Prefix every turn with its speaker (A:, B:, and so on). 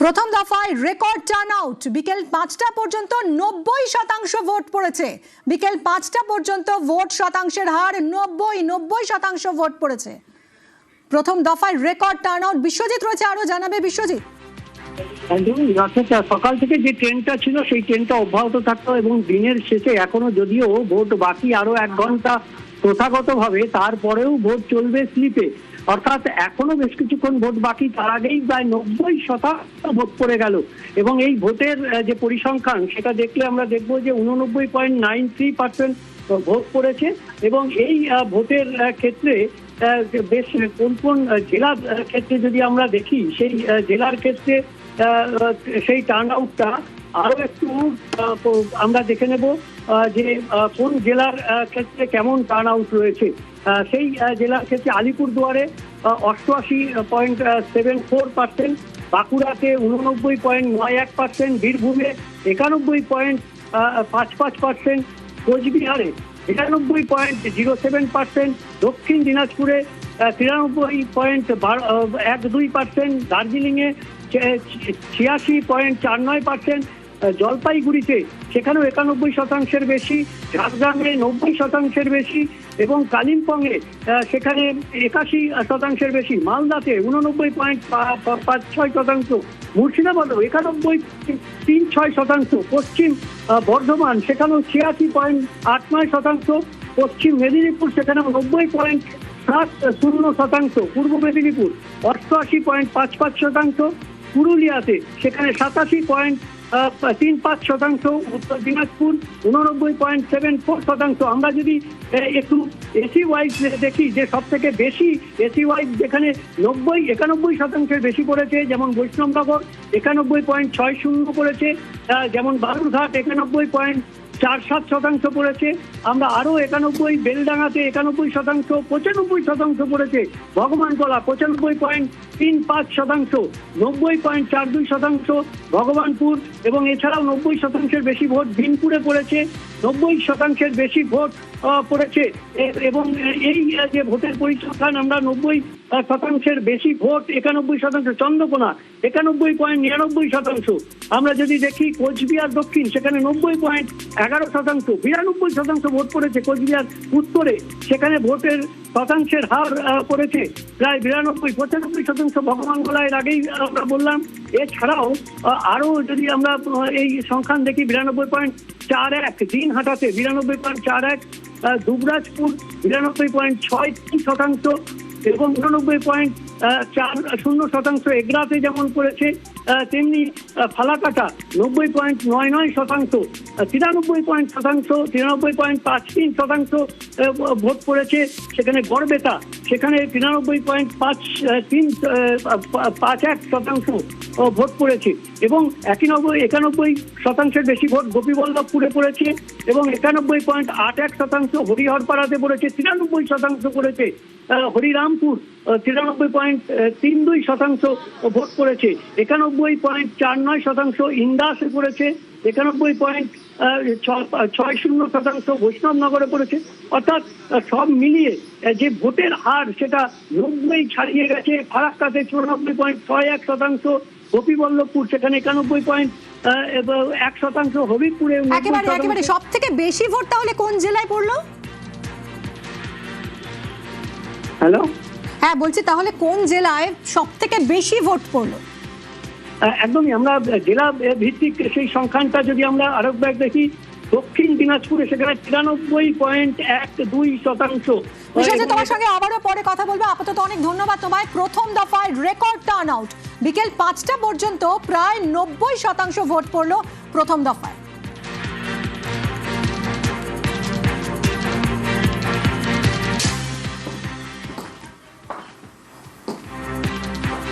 A: প্রথম দফায় রেকর্ড টার্নআউট, বিকেল ৫টা পর্যন্ত ৯০% ভোট পড়েছে। বিকেল ৫টা পর্যন্ত ভোট শতাংশের হার ৯০% ভোট পড়েছে। প্রথম দফায় রেকর্ড টার্নআউট। বিশ্বজিৎ রয়েছে, আরো জানাবে বিশ্বজিৎ।
B: সকাল থেকে যে ট্রেনটা ছিল সেই ট্রেনটা অব্যাহত থাকতো এবং দিনের শেষে এখনো যদিও ভোট বাকি আরো ১ ঘন্টা প্রথাগতভাবে, তারপরেও ভোট চলবে স্লিপে, অর্থাৎ এখনো বেশ কিছুক্ষণ ভোট বাকি। তার আগেই প্রায় ৯০% ভোট পড়ে গেল এবং এই ভোটের যে পরিসংখ্যান সেটা দেখলে আমরা দেখবো যে 89.93% ভোট পড়েছে। এবং এই ভোটের ক্ষেত্রে বেশ কোন কোন জেলার ক্ষেত্রে যদি আমরা দেখি, সেই জেলার ক্ষেত্রে সেই টার্ন আউটটা আরো একটু আমরা দেখে নেব যে কোন জেলার ক্ষেত্রে কেমন টার্ন আউট রয়েছে। সেই জেলার ক্ষেত্রে আলিপুরদুয়ারে 88.74%, বাঁকুড়াতে 89.91%, বীরভূমে 91.55%, কোচবিহারে 92.07%, দক্ষিণ দিনাজপুরে 93.12%, দার্জিলিংয়ে 86.49%, জলপাইগুড়িতে সেখানেও 91%-এর বেশি, ঝাড়গ্রামে 90%-এর বেশি এবং কালিম্পংয়ে সেখানে 81%-এর বেশি, মালদাতে 89.56%, মুর্শিদাবাদও 91.36%, পশ্চিম বর্ধমান সেখানেও 86.89%, পশ্চিম মেদিনীপুর সেখানেও 90.70%, পূর্ব মেদিনীপুর 88.55%, পুরুলিয়াতে সেখানে 87.35%, উত্তর দিনাজপুর 89.74%। আমরা যদি একটু এসি ওয়াইজ দেখি যে সব থেকে বেশি এসি ওয়াইজ যেখানে 91% বেশি পড়েছে, যেমন বৈষ্ণবনগর 91.60 পড়েছে, যেমন বালুরঘাট 91.47% পড়েছে, আমরা আরো 91, বেলডাঙ্গাতে 91%, 95% পড়েছে, ভগবানগোলা 95.35%, 90.42% ভগবানপুর, এবং এছাড়াও 90%-এর বেশি ভোট বিনপুরে পড়েছে, 90%-এর বেশি ভোট পড়েছে। এবং এই যে ভোটের পরিসংখ্যান আমরা 90%-এর বেশি ভোট, 91%, চন্দ্রকোনা 91.99%। আমরা যদি দেখি কোচবিহার দক্ষিণ সেখানে 90.11%, 92% ভোট পড়েছে কোচবিহার উত্তরে, সেখানে ভোটের শতাংশের হার পড়েছে প্রায় 92, 95% ভগবানগোলায় আগেই আমরা বললাম। এছাড়াও আরো যদি আমরা এই সংখ্যান দেখি, 92.41 দিনহাটাতে, 92.41 দুবরাজপুর, 92.63% এবং 89.40% এগরাতে যেমন পড়েছে, তেমনি ফালাকাটা 90.99%, 93.53% ভোট পড়েছে সেখানে গড়বেতা, সেখানে 93.51% ভোট পড়েছে এবং 91% বেশি ভোট গোপীবল্লভপুরে পড়েছে এবং 91.81% হরিহরপাড়াতে পড়েছে, 93% পড়েছে হরিরামপুর, 93.32% ভোট পড়েছে, 91.49% ইন্দাসে পড়েছে, 91.60% বৈষ্ণবনগরে পড়েছে। অর্থাৎ সব মিলিয়ে যে ভোটের হার সেটা 90 ছাড়িয়ে গেছে। ফারাক্কাতে 94.61%, গোপীবল্লভপুর সেখানে 91.1%, হবিবপুরে
A: একেবারে সব থেকে বেশি ভোট তাহলে কোন জেলায় পড়লো?
B: হ্যালো,
A: হ্যাঁ বলছি, তাহলে কোন জেলায় সব থেকে বেশি ভোট পড়লো?
B: একদমই, আমরা জেলা ভিত্তিক সেই সংখ্যানটা যদি আমরা আরেকবার দেখি, দক্ষিণ দিনাজপুরে সেখানে 93.12%।
A: তোমার সঙ্গে আবারও পরে কথা বলবো, আপাতত অনেক ধন্যবাদ তোমায়। প্রথম দফায় রেকর্ড টার্ন আউট, বিকেল ৫টা পর্যন্ত প্রায় ৯০% ভোট পড়লো প্রথম দফায়।